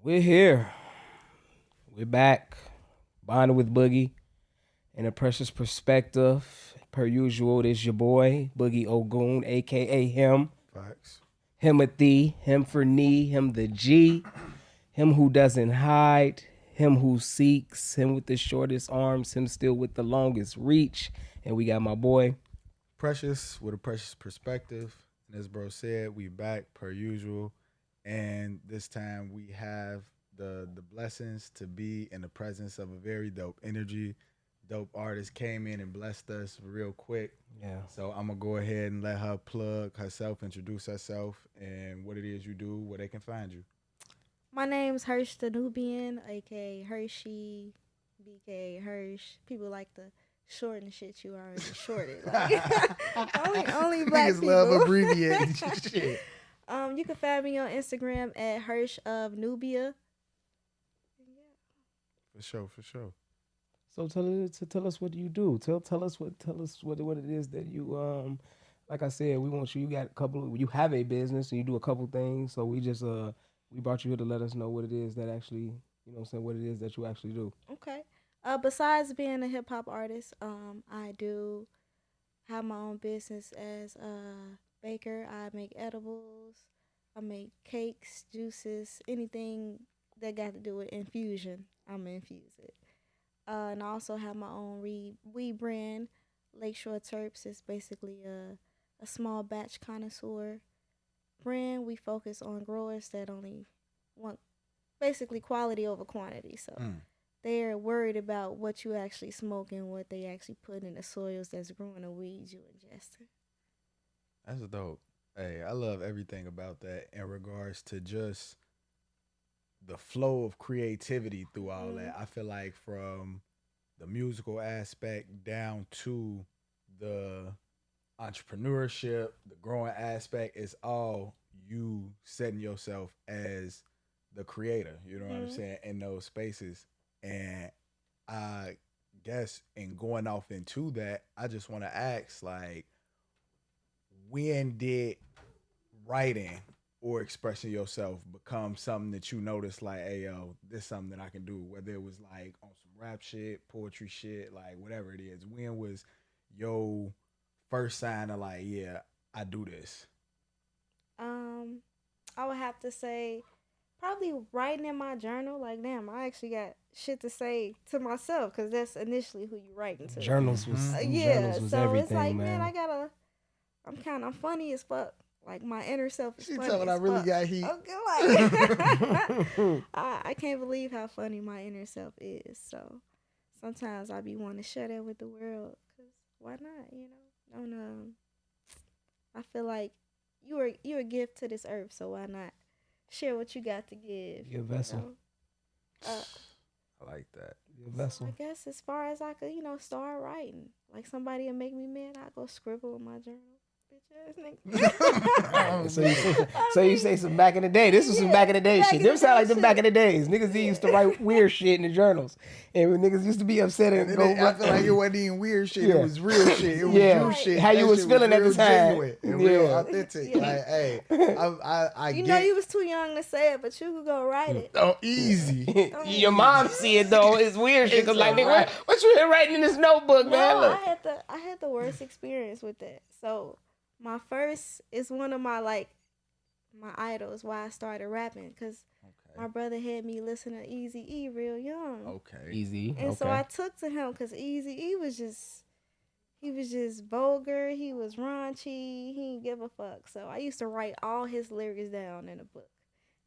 We're here. We're back. Bonding with Boogie in a precious perspective. Per usual, it is your boy, Boogie Ogun, aka him. Facts. Himothy, him for knee, him the G, him who doesn't hide, him who seeks, him with the shortest arms, him still with the longest reach. And we got my boy. Precious with a precious perspective. And as bro said, we back per usual. And this time we have the blessings to be in the presence of a very dope energy. Dope artist came in and blessed us real quick. Yeah. So I'm gonna go ahead and let her plug herself, introduce herself, and what it is you do, where they can find you. My name's Hersh of Nubian, aka Hershey, BK Hersh. People like to shorten shit you already shorted. Like, only black Niggas people. love abbreviating shit. You can find me on Instagram at Hersh of Nubia. For sure. So tell us what you do. Tell us what it is that you like I said, we want you. You got you have a business and you do a couple things. So we just we brought you here to let us know what it is that actually, you know what I'm saying, what it is that you actually do. Okay. Besides being a hip hop artist, I do have my own business as a baker. I make edibles. I make cakes, juices, anything that got to do with infusion. I'm infuse it. And I also have my own weed brand, Lakeshore Terps. It's basically a small batch connoisseur brand. We focus on growers that only want basically quality over quantity. So they're worried about what you actually smoke and what they actually put in the soils that's growing the weeds you ingesting. That's dope. Hey, I love everything about that in regards to just the flow of creativity through all that. I feel like from the musical aspect down to the entrepreneurship, the growing aspect, is all you setting yourself as the creator, you know what I'm saying, in those spaces. And I guess in going off into that, I just want to ask, like, when did writing or expressing yourself become something that you noticed, like, hey, yo, this is something that I can do, whether it was like on some rap shit, poetry shit, like whatever it is? When was your first sign of like, yeah, I do this? I would have to say probably writing in my journal. Like, damn, I actually got shit to say to myself because that's initially who you writing to. Journals was So everything, it's like, man. I'm funny as fuck. Like, my inner self is funny Telling I as really fuck. got heat. Okay, like, I can't believe how funny my inner self is. So sometimes I be wanting to share that with the world because why not? You know, don't I feel like you're a gift to this earth, so why not share what you got to give? Your vessel. I like that. Your vessel. I guess as far as I could, start writing. Like, somebody will make me mad, I go scribble in my journal. So you say some back in the day. This was some back in the day shit. Them sound like them back in the days. Niggas used to write weird shit in the journals, and when niggas used to be upset and go. I feel like it wasn't even weird shit. Yeah. It was real shit. It was true shit. How you was feeling at the time. Genuine and real authentic. Yeah. Like, hey, I know you was too young to say it, but you could go write it. Oh, easy. Your mom see it though. It's weird shit. Cause like, nigga, what you writing in this notebook, man? Look. I had the worst experience with that. So. My first is one of my idols, why I started rapping, because my brother had me listen to Eazy-E real young. Okay. Easy. And so I took to him because Eazy-E was just vulgar. He was raunchy. He didn't give a fuck. So I used to write all his lyrics down in a book.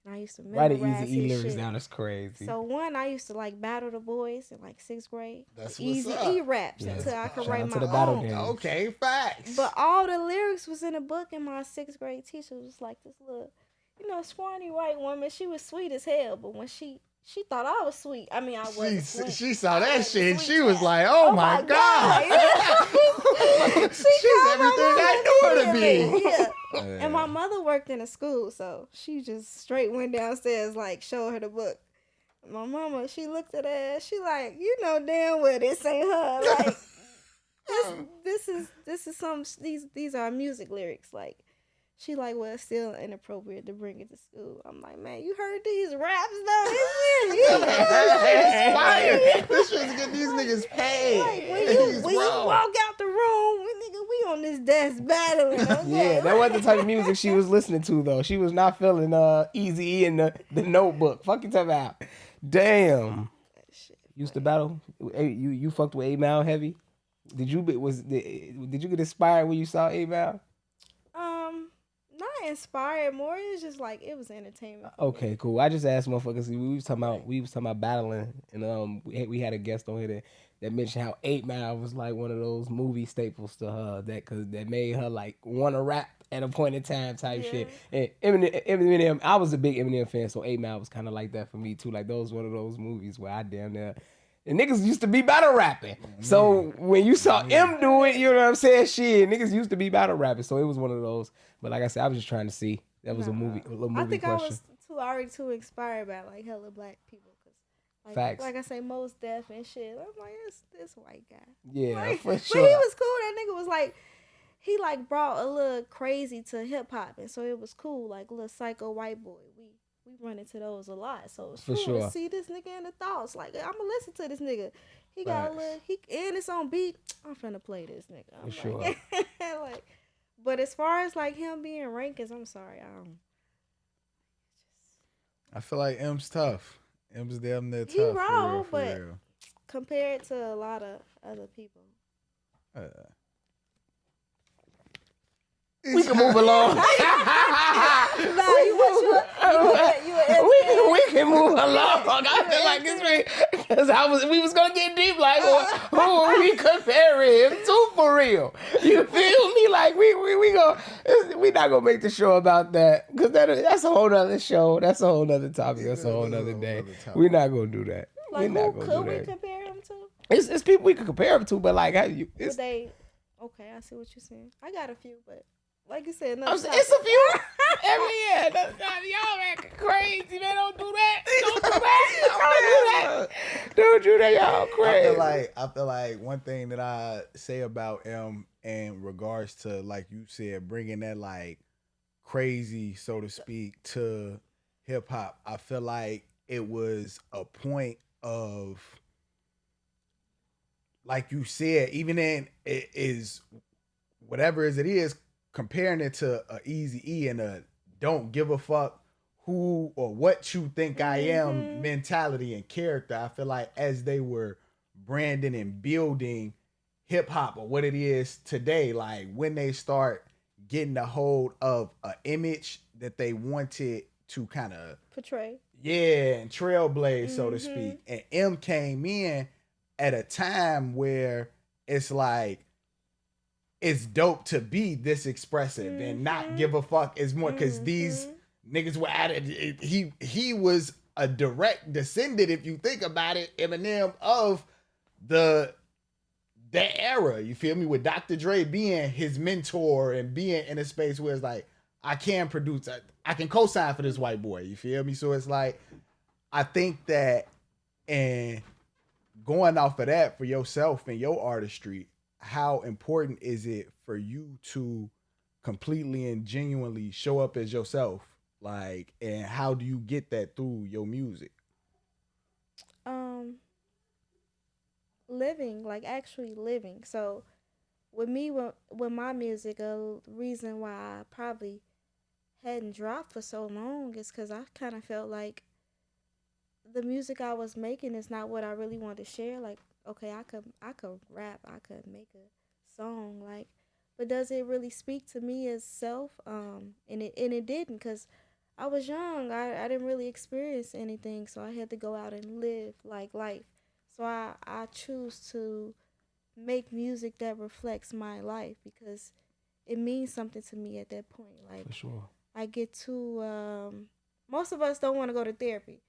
And I used to memorize Eazy-E lyrics shit. down. That's crazy. So I used to battle the boys in 6th grade. That's Eazy-E raps until I could write my own. Games. Okay, facts. But all the lyrics was in a book, and my 6th grade teacher was like this little, scrawny white woman. She was sweet as hell, but when she thought I was sweet. I mean, I wasn't. She saw that shit. She was like, "Oh my god!" She's everything I knew her to be. Yeah. And my mother worked in a school, so she just straight went downstairs, showed her the book. My mama, she looked at her, she like, damn well this ain't her. Like, this is some these are music lyrics. Like, she like, well, it's still inappropriate to bring it to school. I'm like, man, you heard these raps though? Fire. This shit's get these niggas paid. Like when you walk out the room, nigga, we on this desk battling. Okay? Yeah, that wasn't the type of music she was listening to though. She was not feeling Easy in the Notebook. Fuck you talking about. Damn. Used to battle. You fucked with 8 Mile heavy. Did you get inspired when you saw 8 Mile? Not inspired. More it's just like it was entertainment. Okay, cool. I just asked motherfuckers. We was talking about battling, and we had a guest on here that mentioned how 8 Mile was like one of those movie staples to her that made her like want to rap at a point in time type shit. And Eminem, I was a big Eminem fan, so 8 Mile was kind of like that for me too. Like those one of those movies where I damn near. And niggas used to be battle rapping. So when you saw M do it, you know what I'm saying? Shit, niggas used to be battle rapping. So it was one of those. But like I said, I was just trying to see. That was a little movie I think question. I was already too inspired by like hella black people. Facts. Like I say, most deaf and shit. I'm like, it's this white guy. Yeah, like, for sure. But he was cool. That nigga was like, he like brought a little crazy to hip hop. And so it was cool. Like little psycho white boy. We run into those a lot, so it's cool to see this nigga in the thoughts. Like I'm gonna listen to this nigga. He got a little, and it's on beat. I'm finna play this nigga. I'm for sure. Like, but as far as like him being rankings, I'm sorry, I feel like M's tough. M's damn near tough. He raw, for but real. compared to a lot of other people. We can move along. We can move along. I feel like it's because we was gonna get deep. Like, who are we comparing him to for real? You feel me? Like we not gonna make the show about that because that's a whole nother show. That's a whole nother topic. That's a whole nother day. We're not gonna do that. Like, who could we compare him to? It's people we could compare him to, but like how you? Okay, I see what you're saying. I got a few, but. Like you said, it's a few. Every year, y'all acting crazy, man. Don't do that. Don't do that, y'all crazy. I feel like one thing that I say about M in regards to, like you said, bringing that like crazy, so to speak, to hip hop. I feel like it was a point of, like you said, even in it is whatever it is. Comparing it to a Eazy-E and a don't give a fuck who or what you think I am mentality and character, I feel like as they were branding and building hip hop or what it is today, like when they start getting a hold of an image that they wanted to kind of portray, and trailblaze, so to speak. And M came in at a time where it's like, it's dope to be this expressive and not give a fuck as more because these niggas were at it. He was a direct descendant, if you think about it, Eminem of that era. You feel me? With Dr. Dre being his mentor and being in a space where it's like, I can produce, I can co-sign for this white boy. You feel me? So it's like, I think that, and going off of that for yourself and your artistry, how important is it for you to completely and genuinely show up as yourself? Like, and how do you get that through your music? Living, like actually living. So with me, with my music, a reason why I probably hadn't dropped for so long is because I kind of felt like the music I was making is not what I really wanted to share. Like, okay, I could rap, I could make a song, like, but does it really speak to me as self? And it didn't, because I was young. I didn't really experience anything, so I had to go out and live like life. So I choose to make music that reflects my life because it means something to me at that point. Like, for sure. I get to most of us don't want to go to therapy.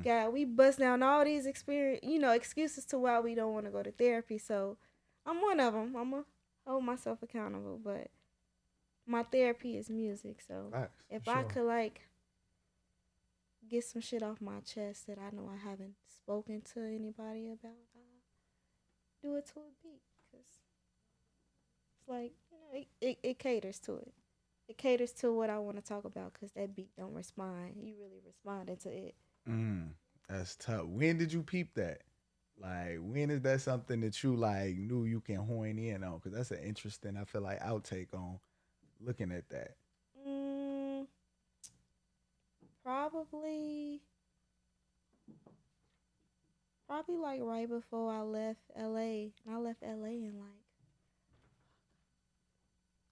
God, we bust down all these excuses to why we don't want to go to therapy. So I'm one of them. I'm gonna hold myself accountable, but my therapy is music. So if I could like get some shit off my chest that I know I haven't spoken to anybody about, I'll do it to a beat, because it's like, it caters to it. It caters to what I want to talk about, because that beat don't respond. You really responded to it. That's tough. When did you peep that? Like, when is that something that you like knew you can hone in on? Because that's an interesting, I feel like, outtake on looking at that. Mm, probably, probably like right before I left LA. And I left LA in like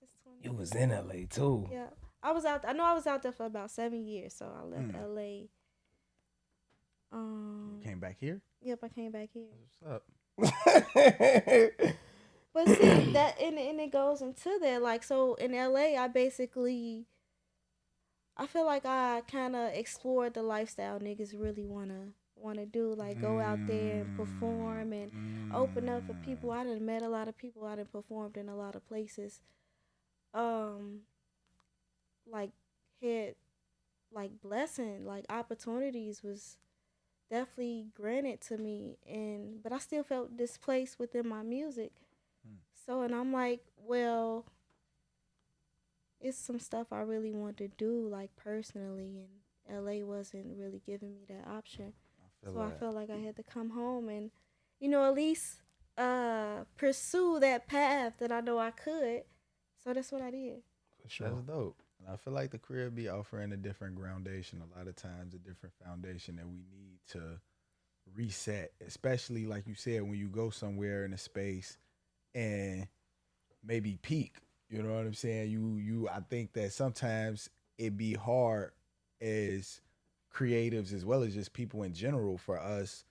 it's You was 20. in LA too. Yeah, I was out. I know I was out there for about 7 years. So I left Mm. LA. You Um, came back here? yep, I came back here. What's up? But see that, and it goes into that. Like so in LA, I basically I feel like I kind of explored the lifestyle niggas really wanna do. Like go out there and Mm, perform and open up for people. mm. I done met a lot of people. I done performed in a lot of places. Um, like had like blessing, like opportunities was definitely granted to me, and but I still felt displaced within my music. Mm. So and I'm like, well, it's some stuff I really want to do, like personally, and LA wasn't really giving me that option. I feel So I that. felt like I had to come home and, at least pursue that path that I know I could. So that's what I did. For sure. That's dope. And I feel like the career be offering a different groundation. A lot of times, a different foundation that we need to reset, especially like you said, when you go somewhere in a space and maybe peak. You know what I'm saying? I think that sometimes it be hard as creatives as well as just people in general for us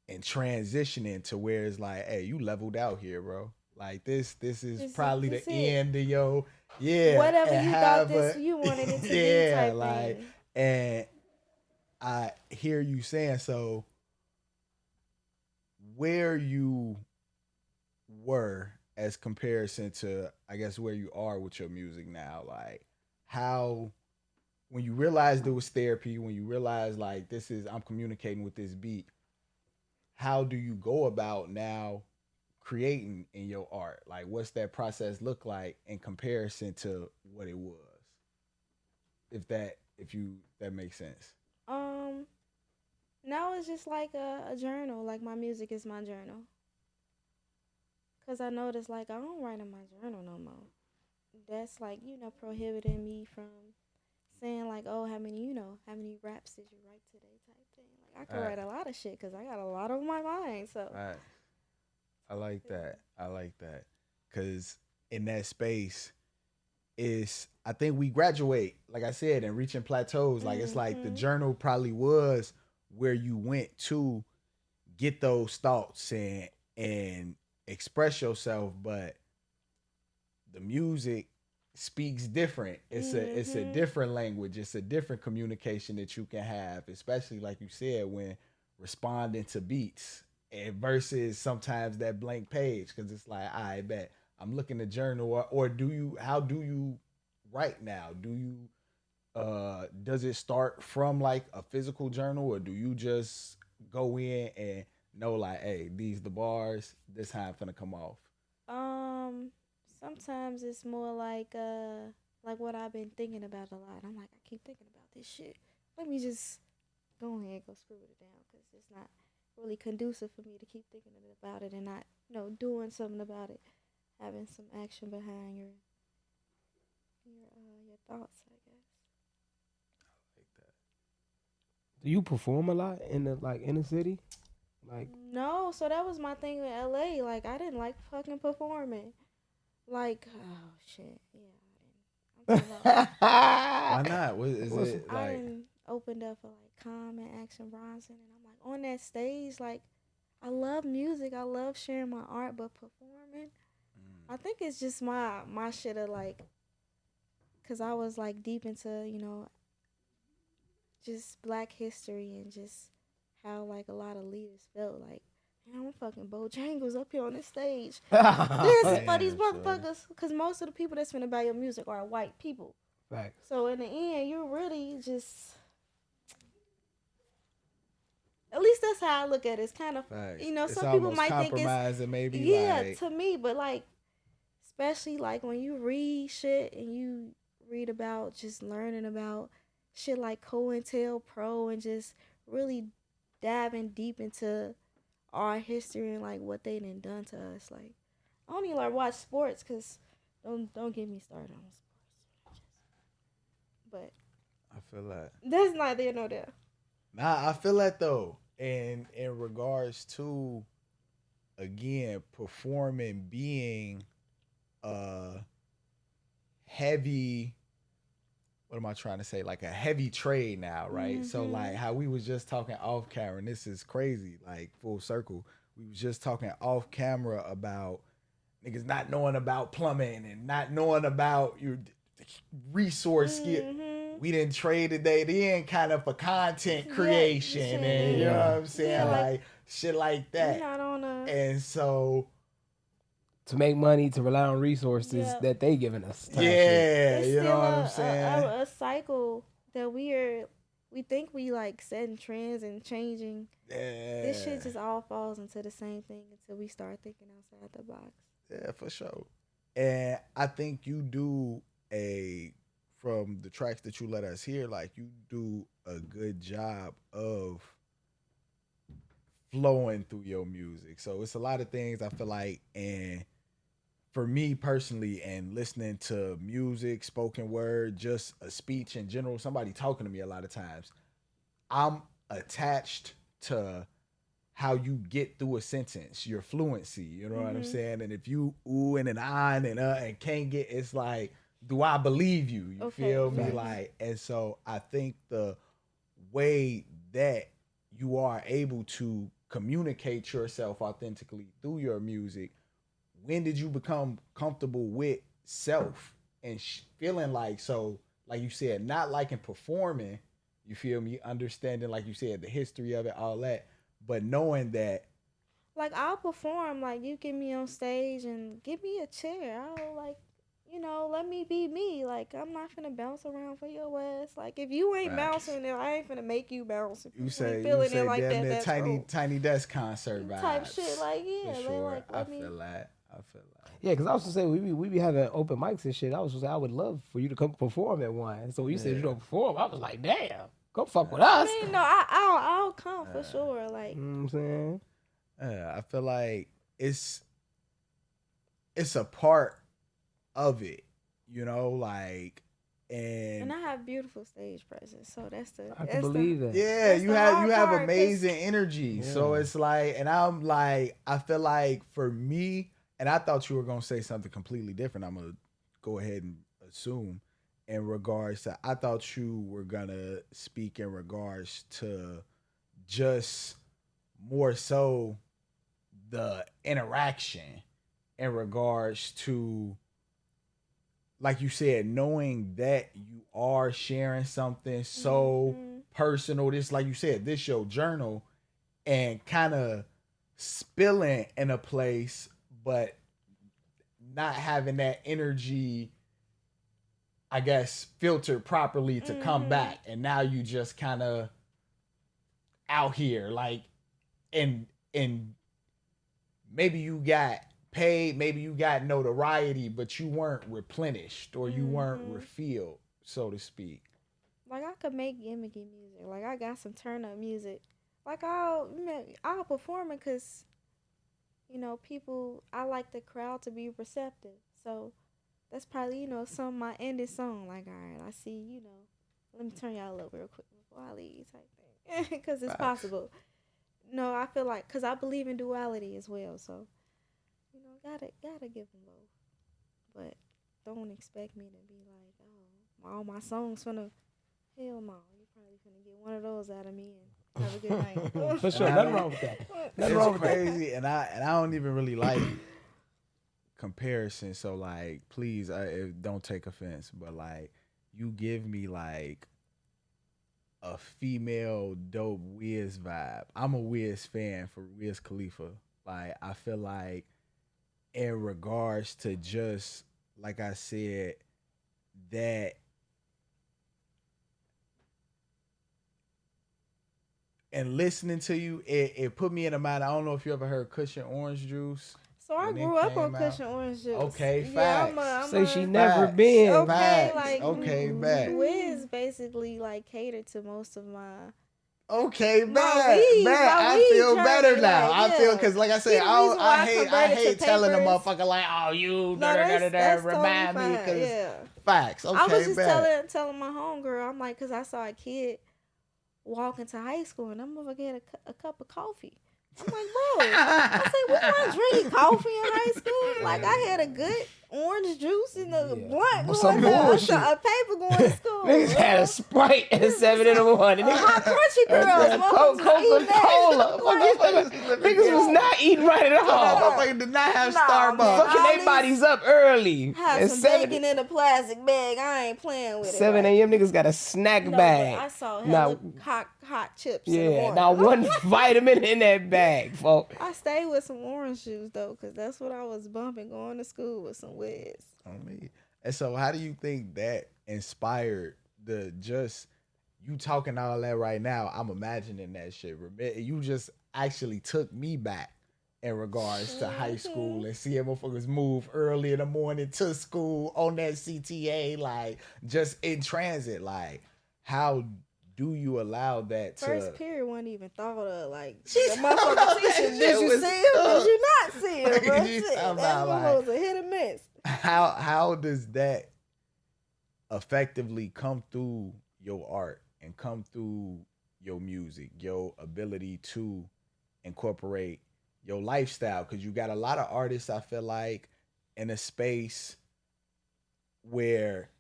and transitioning to where it's like, hey, you leveled out here, bro. Like this is probably This the it. end of your yeah, Whatever and you thought have this a you wanted it to be yeah, type like thing. and I hear you saying so where you were as comparison to I guess where you are with your music now, like how when you realized it was therapy, when you realized like this is I'm communicating with this beat, how do you go about now creating in your art? Like what's that process look like in comparison to what it was? If you that makes sense. Um, Now it's just like a journal. Like my music is my journal. Cause I noticed like I don't write in my journal no more. That's like prohibiting me from saying like, oh, how many raps did you write today type thing. Like I All could right. write a lot of shit because I got a lot on my mind. So All right. I like yeah. that. I like that. Cause in that space is I think we graduate, like I said, and reaching plateaus. Like it's like the Mhm. journal probably was where you went to get those thoughts and express yourself, but the music speaks different. It's a Mhm. different language. It's a different communication that you can have, especially like you said when responding to beats and versus sometimes that blank page because it's like I bet I'm looking at journal or do you how do you write now? Do you does it start from like a physical journal or do you just go in and know like hey these the bars this how I'm gonna come off? Um. Sometimes it's more like what I've been thinking about a lot. I'm like I keep thinking about this shit. Let me just go ahead and go scribble it down because it's not really conducive for me to keep thinking about it and not doing something about it, having some action behind your thoughts, I guess. Like that. Do you perform a lot in the like inner city? Like No, so that was my thing with LA. Like I didn't like fucking performing. Like oh shit, yeah, I didn't. I'm talking about Why not? What is what's it I like? didn't opened up for like Calm and Action Bronson, and I'm like on that stage, like I love music, I love sharing my art, but performing, Mm, I think it's just my shit of like, cause I was like deep into just Black history and just how like a lot of leaders felt like. Man, I'm fucking Bojangles up here on this stage. This for these damn, shorty. motherfuckers, cause most of the people that's finna buy your music are white people. facts? So in the end, you're really just at least that's how I look at it. It's kind of, Facts. It's some people almost might think it's, compromising, maybe yeah, like to me, but like, especially like when you read shit and you read about just learning about shit like COINTELPRO and just really diving deep into our history and like what they done to us. Like I don't even like watch sports because don't get me started on sports. But I feel that. that's neither here nor there. Nah, I feel that though. And in regards to again performing, being a heavy, what am I trying to say? Like a heavy trade now, right? So like how we was just talking off camera, and this is crazy, like full circle. We was just talking off camera about niggas not knowing about plumbing and not knowing about your resource skill. We didn't trade today in kind of for content creation and you know what I'm saying? Yeah, like shit like that. We're not on a And so to make money, to rely on resources that they giving us. Yeah, it's you know still what I'm saying? a cycle that we think we like setting trends and changing. Yeah. This shit just all falls into the same thing until we start thinking outside the box. Yeah, for sure. And I think you do from the tracks that you let us hear, like you do a good job of flowing through your music. So it's a lot of things I feel like, and for me personally, and listening to music, spoken word, just a speech in general, somebody talking to me a lot of times, I'm attached to how you get through a sentence, your fluency, you know what I'm saying? And if you ooh and an on and can't get, it's like, do I believe you? You feel me? Like, and so I think the way that you are able to communicate yourself authentically through your music, when did you become comfortable with self and feeling like, so like you said, not liking performing, you feel me, understanding, like you said, the history of it, all that, but knowing that, like, I'll perform, like, you get me on stage and give me a chair. I'll, like, you know, let me be me. Like, I'm not finna bounce around for your ass. Like, if you ain't bouncing, then I ain't finna make you bounce. If you say like damn that, near tiny desk concert vibes. Type shit, like, yeah. For sure. Like, I feel that. Yeah, because I was gonna say we be having open mics and shit. I was just I would love for you to come perform at one. So when you said you don't perform, I was like, damn, come fuck with us. I mean, no, I'll come for sure. Like, you know what I'm saying? I feel like it's a part of it, you know, like, and I have beautiful stage presence, so I can believe that. Yeah, you have part, amazing energy. Yeah. So it's like, and I'm like, I feel like for me, and I thought you were gonna say something completely different. I'm gonna go ahead and assume in regards to, I thought you were gonna speak in regards to just more so the interaction in regards to, like you said, knowing that you are sharing something so personal. This, like you said, this your journal, and kind of spilling in a place, but not having that energy, I guess, filtered properly to come back. And now you just kind of out here, like, and maybe you got paid, maybe you got notoriety, but you weren't replenished or you weren't refilled, so to speak. Like, I could make gimmicky music. Like, I got some turn up music. Like, I'll perform it because, you know, people, I like the crowd to be receptive. So that's probably, you know, some of my ending song. Like, all right, I see, you know, let me turn y'all up real quick before I leave type thing. Because it's possible. No, I feel like, because I believe in duality as well. So, you know, gotta give them both. But don't expect me to be like, oh, all my songs finna, hell no. You probably finna get one of those out of me and have a good night. For sure, nothing wrong with that. Nothing wrong with crazy, and I don't even really like comparison. So like, please, don't take offense, but like, you give me like a female dope Wiz vibe. I'm a Wiz fan for Wiz Khalifa. Like, I feel like in regards to just, like I said, that and listening to you, it put me in the mind. I don't know if you ever heard Cushion Orange Juice. So I grew up on Cushion Orange Juice. Okay, yeah, facts. Say she never been. Okay, Facts. like, okay, back. Wiz basically like catered to most of my Okay, My man, weed- man, my I weed feel better journey, now. like, I feel yeah. because, like I See, said, the reason why I I hate converted to telling a papers- motherfucker like, oh, you, No, that's remind totally me, fine. because Yeah. facts. Okay, I was just bet. telling my homegirl, I'm like, cause I saw a kid walk into high school and that motherfucker had a cup of coffee. I'm like, bro, I said, we weren't drinking coffee in high school. Like, I had a good orange juice and a blunt Some going there, bullshit. a paper going to school. Niggas had a Sprite at 7 in the morning. Hot crunchy girls, motherfuckers was eating that. Coca-Cola. Niggas was not eating right at all. Motherfucker did not have Nah, Starbucks. man. Fucking At they least bodies up early. Have At some 7, bacon in a plastic bag. I ain't playing with it. 7 like, a.m. niggas got a snack no, bag. but I saw Now- hella hot chips in the Yeah, morning. now one vitamin in that bag, folks. I stayed with some orange juice though, cause that's what I was bumping going to school with some Wiz. On me. And so, how do you think that inspired the just you talking all that right now? I'm imagining that shit. You just actually took me back in regards to high school and seeing motherfuckers move early in the morning to school on that CTA, like just in transit. Like, how do you allow that to? First period wasn't even thought of. Like, She the talking about motherfucker that teacher, shit did you was see him? tough. Did you not see him, bro? You Shit, talking that about, motherfucker was a hit and miss. How does that effectively come through your art and come through your music, your ability to incorporate your lifestyle? Because you got a lot of artists, I feel like, in a space where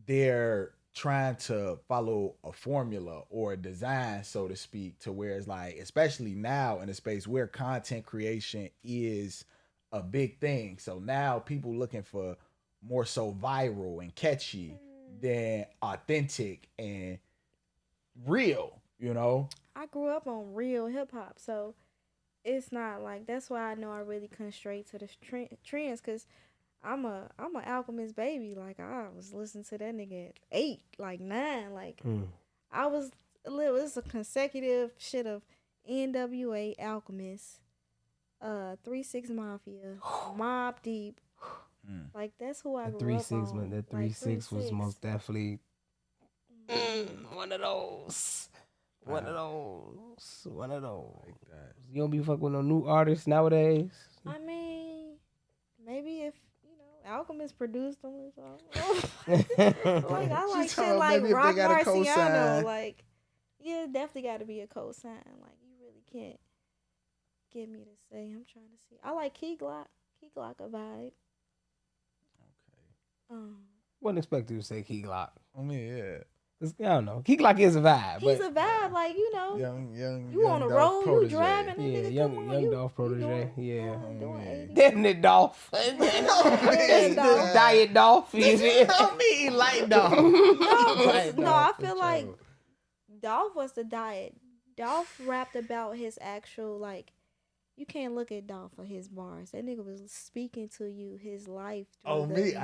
they're trying to follow a formula or a design, so to speak, to where it's like, especially now in a space where content creation is a big thing. So now people looking for more so viral and catchy than authentic and real, you know? I grew up on real hip hop, so it's not like, that's why I know I really couldn't stray to the trends, cause I'm a Alchemist baby. Like, I was listening to that nigga at 8, like 9. Like, I was it was a consecutive shit of NWA, Alchemist, 3-6 Mafia, Mob Deep. Like, that's who I That grew up 3-6, on. man. That Like, 3-6 was 3-6. most definitely one of those. One of those. One of those. Like that. You don't be fucking with no new artists nowadays. I mean, maybe if, Alchemist produced them or something. Like, I like shit like maybe if Rock they got a Marciano. cosign. Like, yeah, definitely got to be a cosign. Like, you really can't get me to say. I'm trying to see. I like Key Glock. Key Glock a vibe. Okay. Wasn't expect you to say Key Glock. I mean, yeah. I don't know. Key Glock is a vibe. He's but a vibe, like, Young, you on the Dolph road, you protege. driving, that yeah, nigga, young come on, young you, Dolph you protege. doing, Yeah. doing Yeah. 80. Damn it, Dolph. Damn, Dolph. Diet Dolph. I mean, like Dolph. No, I feel like sure. Dolph was the diet. Dolph rapped about his actual, like, you can't look at Dolph for his bars. That nigga was speaking to you, his life. Oh, through me. It's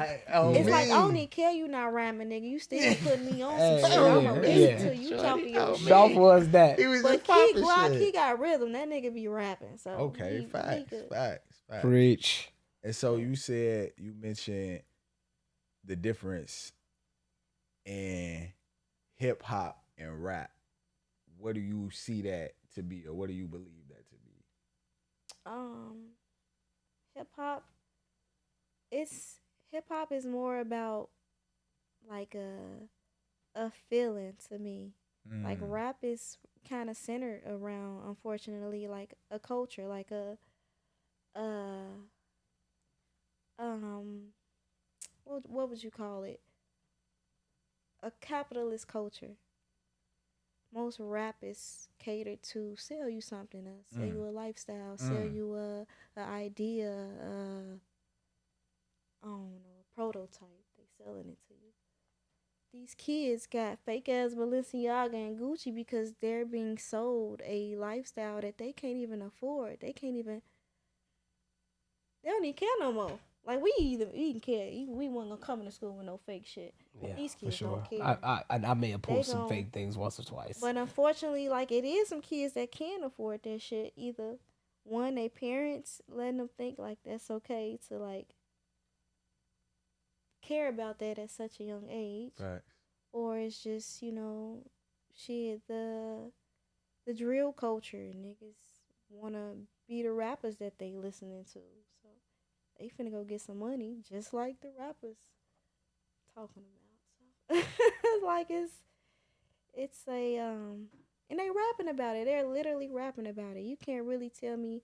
like, I don't even care you not rhyming, nigga. You still putting me on some Hey, shit. yeah, I'ma listen yeah. to you Shorty, talking your oh, shit. Dolph was that. He was But just Key popping Glock, shit. he got rhythm. That nigga be rapping. So Okay, he facts. good. Preach. And so you mentioned the difference in hip hop and rap. What do you see that to be, or what do you believe that to be? Hip hop. Hip hop is more about like a feeling to me. Like, rap is kind of centered around, unfortunately, like a culture, like what would you call it? A capitalist culture. Most rap is catered to sell you something, sell you a lifestyle, sell you a idea, I don't know, a prototype. They selling it to you. These kids got fake ass Balenciaga and Gucci because they're being sold a lifestyle that they can't even afford. They don't even care no more. Like, we even care. We wasn't gonna come to school with no fake shit. Yeah, These for kids sure. don't care. I may have pulled They some gon- fake things once or twice. But unfortunately, like, it is some kids that can afford that shit. Either one, their parents letting them think like that's okay to, like, care about that at such a young age. Facts. Or it's just, shit, the the drill culture. Niggas wanna be the rappers that they listening to. So they finna go get some money, just like the rappers talking about. So like it's a and they rapping about it. They're literally rapping about it. You can't really tell me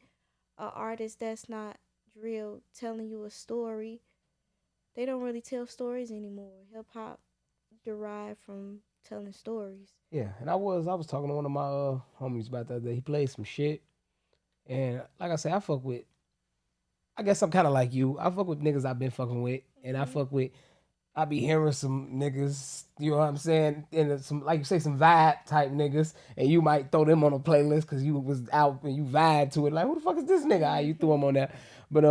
a artist that's not drill telling you a story. They don't really tell stories anymore. Hip hop derived from telling stories. Yeah, and I was talking to one of my homies about that day. He played some shit, and like I said, I fuck with. I guess I'm kind of like you. I fuck with niggas I've been fucking with, and I fuck with. I be hearing some niggas, you know what I'm saying, and some like you say, some vibe type niggas, and you might throw them on a playlist because you was out and you vibe to it. Like, who the fuck is this nigga? You threw him on that, but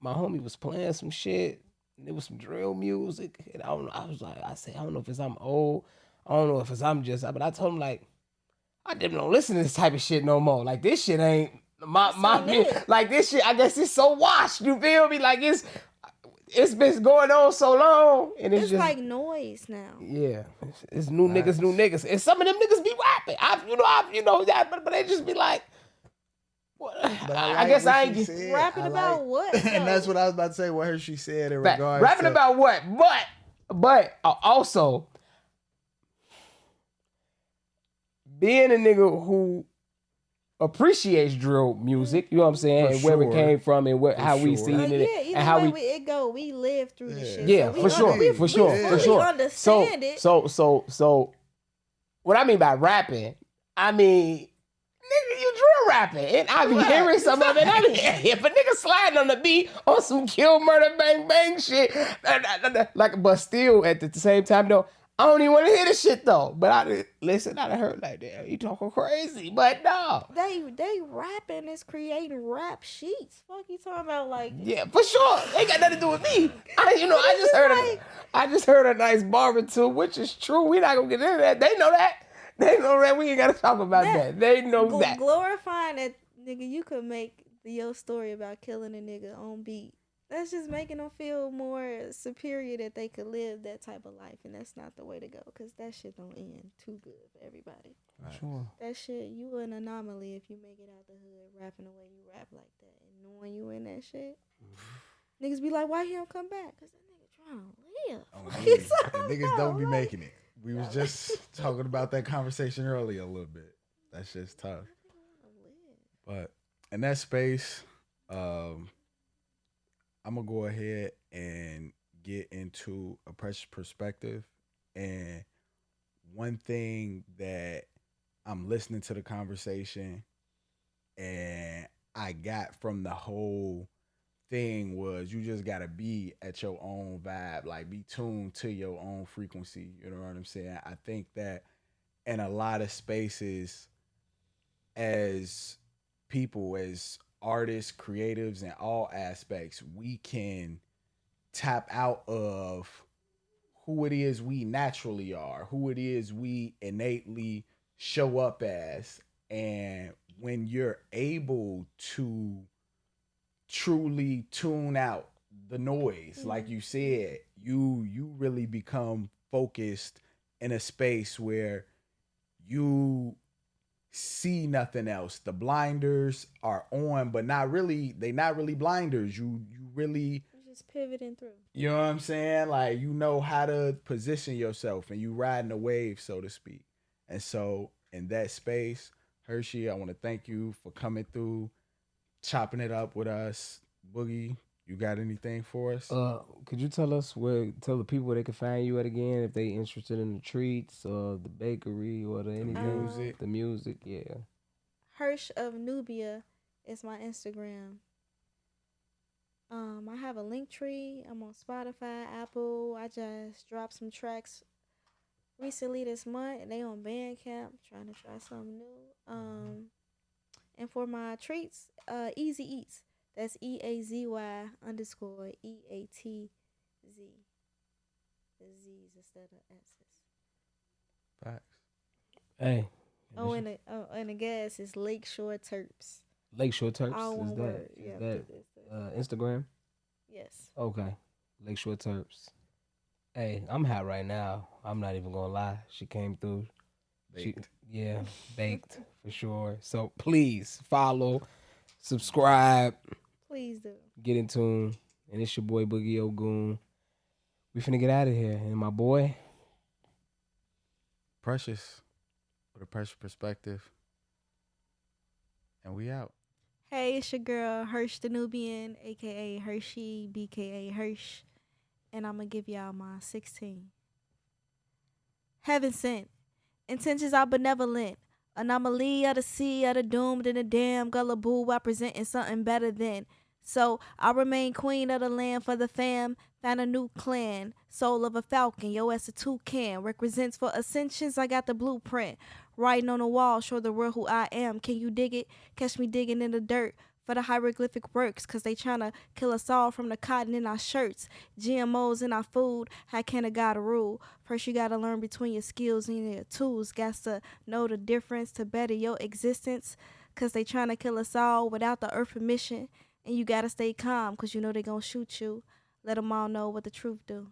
my homie was playing some shit. And it was some drill music, and I don't know. I was like, I said, I don't know if it's I'm old. I don't know if it's I'm just. But I told him like, I didn't don't listen to this type of shit no more. Like this shit ain't like this shit. I guess it's so washed. You feel me? Like it's been going on so long, and it's just like noise now. Yeah, it's new niggas, and some of them niggas be rapping. But they just be like. But I guess I ain't rapping about what, and that's what I was about to say. What Hershey said in regards rapping to about what, but also being a nigga who appreciates drill music. You know what I'm saying, For and where sure. it came from, and how we seen it, either and how way it go. We live through the shit. Yeah, so for sure. We fully understand it. So, what I mean by rapping, I mean. Nigga, you drill rapping, and I be hearing some of it. I mean, if a nigga sliding on the beat on some kill, murder, bang, bang shit, like, but still at the same time though, I don't even want to hear the shit though. But I heard like, damn, you talking crazy, but no, they rapping is creating rap sheets. Fuck you talking about like? Yeah, for sure, they got nothing to do with me. I just heard a nice bar or two, which is true. We not gonna get into that. They know that. They know that. We ain't gotta talk about that. They know that. Glorifying that nigga, you could make your story about killing a nigga on beat. That's just making them feel more superior that they could live that type of life, and that's not the way to go. Cause that shit don't end too good for everybody. Sure. That shit, you an anomaly if you make it out the hood rapping the way you rap like that, and knowing you in that shit. Niggas be like, why he don't come back? Cause that nigga trying to live. And niggas don't be making it. We was just talking about that conversation earlier a little bit. That's just tough. But in that space, I'm gonna go ahead and get into a Precious perspective. And one thing that I'm listening to the conversation and I got from the whole thing was you just gotta be at your own vibe, like be tuned to your own frequency. You know what I'm saying? I think that in a lot of spaces, as people, as artists, creatives, in all aspects, we can tap out of who it is we naturally are, who it is we innately show up as. And when you're able to truly tune out the noise, like you said, you really become focused in a space where you see nothing else. The blinders are on, but not really. They not really blinders. You really just pivoting through. You know what I'm saying? Like you know how to position yourself, and you riding the wave, so to speak. And so in that space, Hershey, I want to thank you for coming through, chopping it up with us. Boogie, you got anything for us? Could you tell the people where they can find you at again if they interested in the treats or the bakery or the anything? The music, yeah. Hersh of Nubia is my Instagram. I have a link tree. I'm on Spotify, Apple. I just dropped some tracks recently this month, and they on Bandcamp. Trying to try something new. And for my treats, Easy Eats. That's EAZY_EATZ. The Z's instead of S's. Facts. Hey. And the gas is Lakeshore Terps. Lakeshore Terps. All one word. Is that Instagram? Yes. Okay. Lakeshore Terps. Hey, I'm hot right now. I'm not even gonna lie. She came through. Yeah, baked for sure. So please follow, subscribe, Please do. get in tune. And it's your boy Boogie Ogoon. We finna get out of here. And my boy, Precious with a precious perspective. And we out. Hey, it's your girl Hersh the Nubian, aka Hershey, BKA Hersh, and I'm gonna give y'all my 16. Heaven sent, intentions are benevolent. Anomaly of the sea of the doomed and the damn gullible while presenting something better than. So I remain queen of the land for the fam. Found a new clan. Soul of a falcon, yo as a toucan. Represents for ascensions, I got the blueprint. Writing on the wall, show the world who I am. Can you dig it? Catch me digging in the dirt for the hieroglyphic works, cause they tryna kill us all from the cotton in our shirts, GMOs in our food. How can a God rule? First you gotta learn between your skills and your tools. Got to know the difference to better your existence, cause they tryna kill us all without the earth permission. And you gotta stay calm, cause you know they gon' shoot you. Let them all know what the truth do.